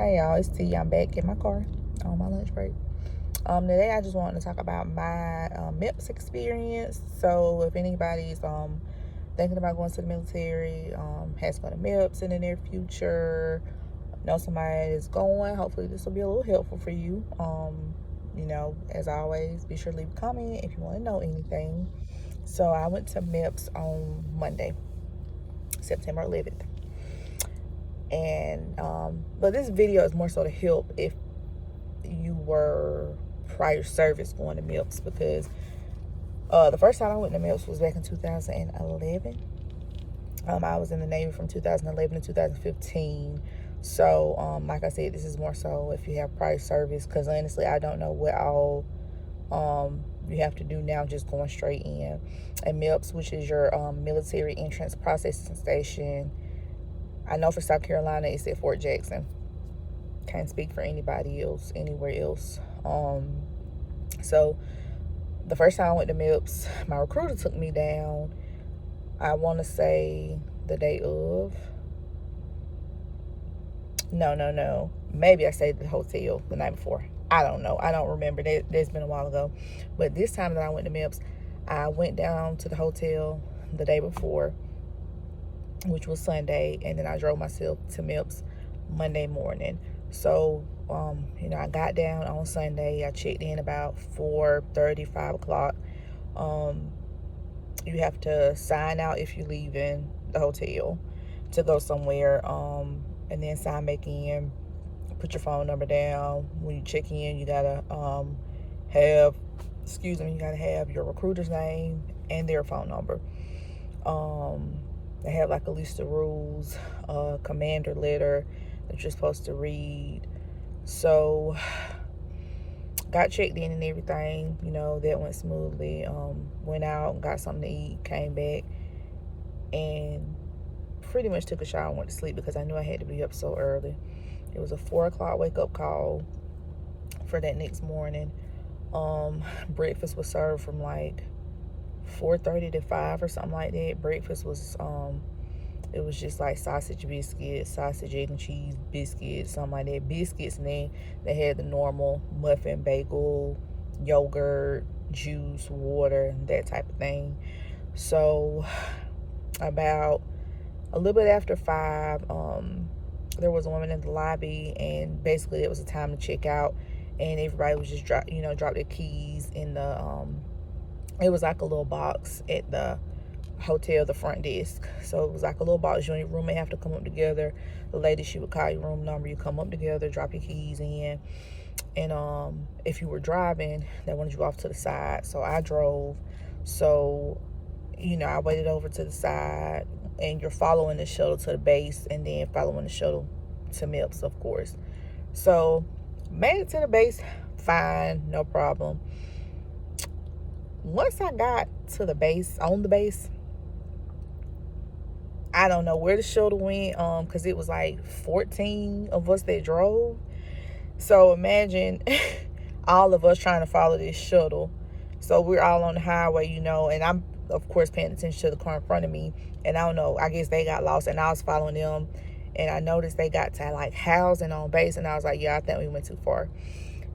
Hey y'all, it's T. I'm back in my car on my lunch break. Today I just wanted to talk about my MEPS experience. So if anybody's thinking about going to the military, has gone to MEPS in the near future, know somebody is going, hopefully this will be a little helpful for you. As always, be sure to leave a comment if you want to know anything. So I went to MEPS on Monday, September 11th. And but this video is more so to help if you were prior service going to MEPS, because the first time I went to MEPS was back in 2011. I was in the Navy from 2011 to 2015. So like I said, this is more so if you have prior service, because honestly I don't know what all you have to do now just going straight in. And MEPS, which is your military entrance processing station, I know for South Carolina it's at Fort Jackson. Can't speak for anybody else anywhere else. So the first time I went to MEPS, my recruiter took me down, I want to say the day of. No. Maybe I stayed at the hotel the night before. I don't know. I don't remember. That's been a while ago. But this time that I went to MEPS, I went down to the hotel the day before, which was Sunday, and then I drove myself to MEPS Monday morning. So, I got down on Sunday. I checked in about 4:30, 5 o'clock. You have to sign out if you're leaving the hotel to go somewhere, and then sign back in. Put your phone number down. When you check in, you gotta have your recruiter's name and their phone number. They have like a list of rules, commander letter that you're supposed to read. So got checked in and everything, that went smoothly. Went out, got something to eat, came back, and pretty much took a shower and went to sleep because I knew I had to be up so early. It was a 4 o'clock wake up call for that next morning. Breakfast was served from like 4:30 to 5 or something like that. Breakfast was it was just like sausage biscuits, sausage, egg and cheese biscuits, something like that. Biscuits, and then they had the normal muffin, bagel, yogurt, juice, water, that type of thing. So about a little bit after 5, there was a woman in the lobby, and basically it was a time to check out, and everybody was just drop their keys in the it was like a little box at the hotel, the front desk. So it was like a little box. You and your roommate have to come up together. The lady, she would call your room number. You come up together, drop your keys in. And if you were driving, they wanted you off to the side. So I drove. So, I waited over to the side, and you're following the shuttle to the base, and then following the shuttle to MEPS, of course. So made it to the base fine, no problem. Once I got to the base, on the base, I don't know where the shuttle went, because it was like 14 of us that drove. So imagine all of us trying to follow this shuttle. So we're all on the highway, and I'm, of course, paying attention to the car in front of me. And I don't know, I guess they got lost, and I was following them. And I noticed they got to like housing on base, and I was like, yeah, I think we went too far.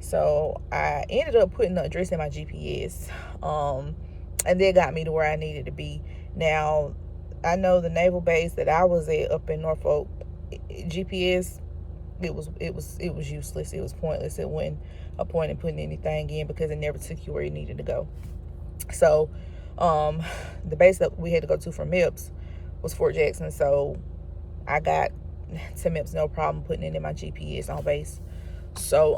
So I ended up putting the address in my GPS, and they got me to where I needed to be. Now, I know the naval base that I was at up in Norfolk, GPS, it was useless. It was pointless. It wasn't a point in putting anything in because it never took you where you needed to go. So the base that we had to go to for MEPS was Fort Jackson. So I got to MEPS no problem putting it in my GPS on base. So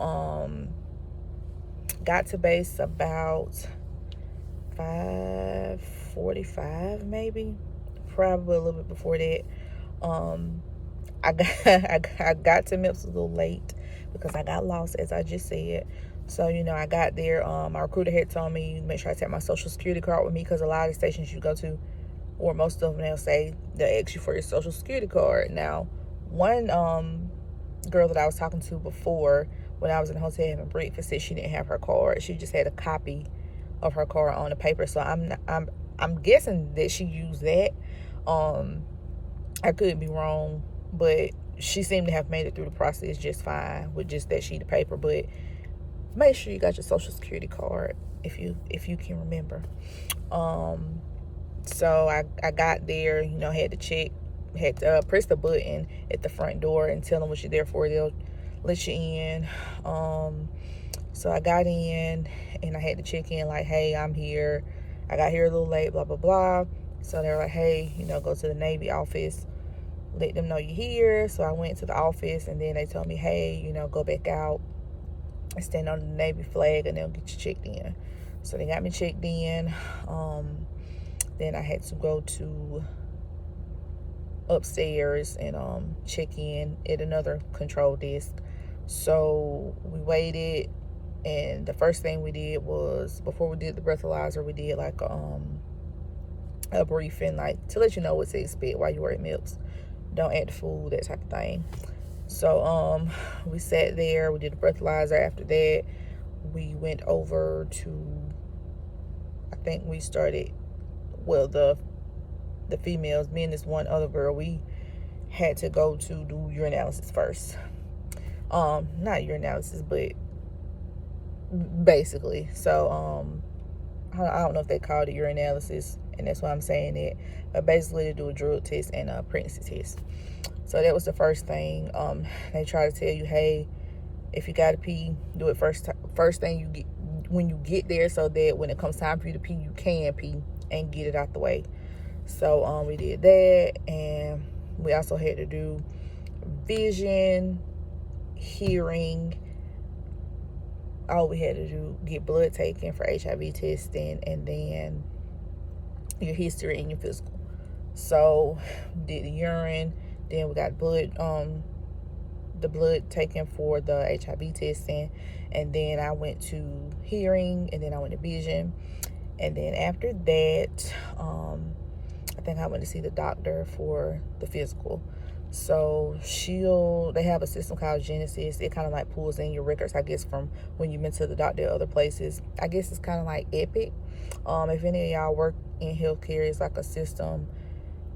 got to base about 5:45, maybe, probably a little bit before that. I got to MEPS a little late because I got lost, as I just said. So I got there. My recruiter had told me make sure I take my social security card with me, because a lot of the stations you go to, or most of them, they'll ask you for your social security card. Now, one girl that I was talking to before, when I was in the hotel having breakfast, said she didn't have her card. She just had a copy of her card on the paper. So I'm guessing that she used that. I could be wrong, but she seemed to have made it through the process just fine with just that sheet of paper. But make sure you got your social security card if you can remember. So I got there, had to check, had to press the button at the front door and tell them what you're there for. They'll let you in. So I got in and I had to check in like, hey, I'm here. I got here a little late, blah, blah, blah. So they were like, hey, go to the Navy office, let them know you're here. So I went to the office and then they told me, hey, go back out and stand on the Navy flag and they'll get you checked in. So they got me checked in. Then I had to go to upstairs and check in at another control desk. So we waited, and the first thing we did was, before we did the breathalyzer, we did like a briefing, like to let you know what to expect while you were at MEPS. Don't act the fool, that type of thing. So we sat there, we did the breathalyzer. After that, we went over to, I think we started, well, the females, me and this one other girl, we had to go to do urinalysis first. Not urinalysis, but basically. So I don't know if they called it urinalysis, and that's why I'm saying it, but basically to do a drug test and a pregnancy test. So that was the first thing. They try to tell you, hey, if you gotta pee, do it first thing you get when you get there, so that when it comes time for you to pee, you can pee and get it out the way. So we did that, and we also had to do vision, hearing. All we had to do, get blood taken for HIV testing, and then your history and your physical. So did the urine, then we got the blood taken for the HIV testing, and then I went to hearing, and then I went to vision, and then after that, I think I went to see the doctor for the physical. So they have a system called Genesis. It kind of like pulls in your records, I guess, from when you've been to the doctor at other places. I guess it's kind of like Epic. If any of y'all work in healthcare, it's like a system.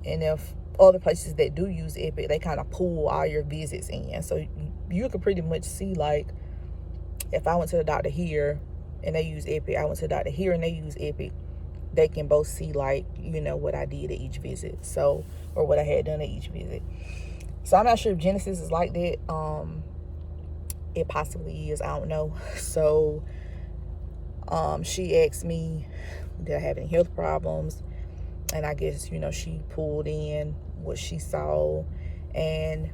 And if other places that do use Epic, they kind of pull all your visits in. So you can pretty much see, like, if I went to the doctor here and they use Epic, I went to the doctor here and they use Epic, they can both see, like, what I did at each visit. So, or what I had done at each visit. So I'm not sure if Genesis is like that. It possibly is. I don't know. So she asked me, did I have any health problems? And I guess, she pulled in what she saw. And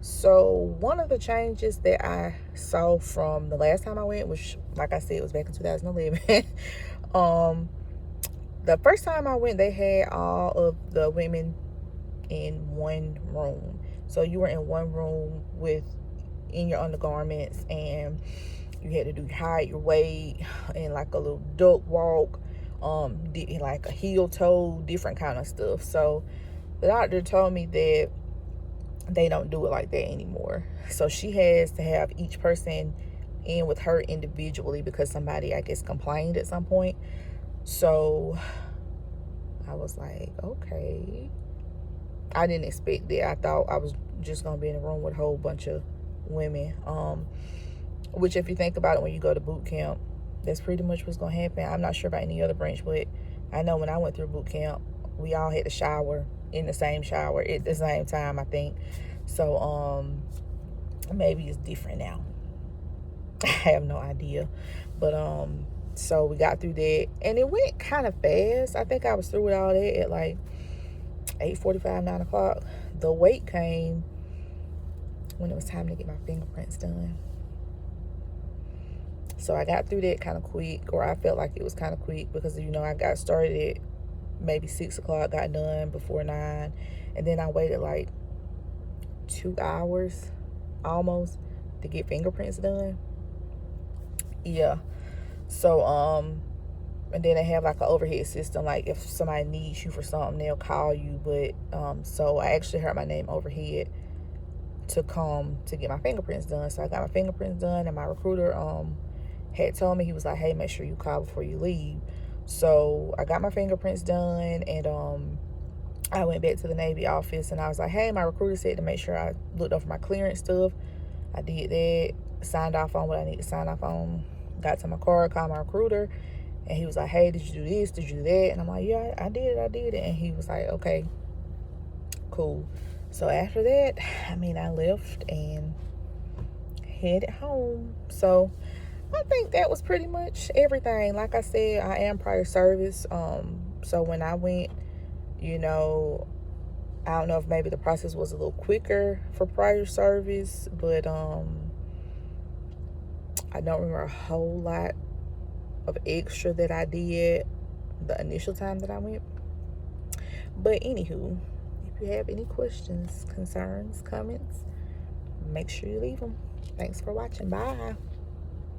so one of the changes that I saw from the last time I went, which, like I said, was back in 2011. The first time I went, they had all of the women in one room. So you were in one room in your undergarments, and you had to do your height, your weight, and like a little duck walk, like a heel toe, different kind of stuff. So the doctor told me that they don't do it like that anymore. So she has to have each person in with her individually because somebody, I guess, complained at some point. So I was like, okay. I didn't expect that. I thought I was just going to be in a room with a whole bunch of women. Which, if you think about it, when you go to boot camp, that's pretty much what's going to happen. I'm not sure about any other branch, but I know when I went through boot camp, we all had to shower in the same shower at the same time, I think. So maybe it's different now. I have no idea. But so we got through that, and it went kind of fast. I think I was through with all that at like 8:45, 9 o'clock. The wait came when it was time to get my fingerprints done. So I got through that kind of quick, or I felt like it was kind of quick, because I got started at maybe 6 o'clock, got done before 9, and then I waited like 2 hours almost to get fingerprints done. Yeah. So and then they have like an overhead system, like if somebody needs you for something, they'll call you. But so I actually heard my name overhead to come to get my fingerprints done. So I got my fingerprints done, and my recruiter had told me, he was like, hey, make sure you call before you leave. So I got my fingerprints done, and I went back to the Navy office and I was like, hey, my recruiter said to make sure I looked over my clearance stuff. I did that, signed off on what I need to sign off on, got to my car, called my recruiter, and he was like, hey, did you do this? Did you do that? And I'm like, yeah, I did it. And he was like, okay, cool. So after that, I mean, I left and headed home. So I think that was pretty much everything. Like I said, I am prior service. So when I went, you know, I don't know if maybe the process was a little quicker for prior service, but I don't remember a whole lot of extra that I did the initial time that I went. But anywho, if you have any questions, concerns, comments, make sure you leave them. Thanks for watching. Bye.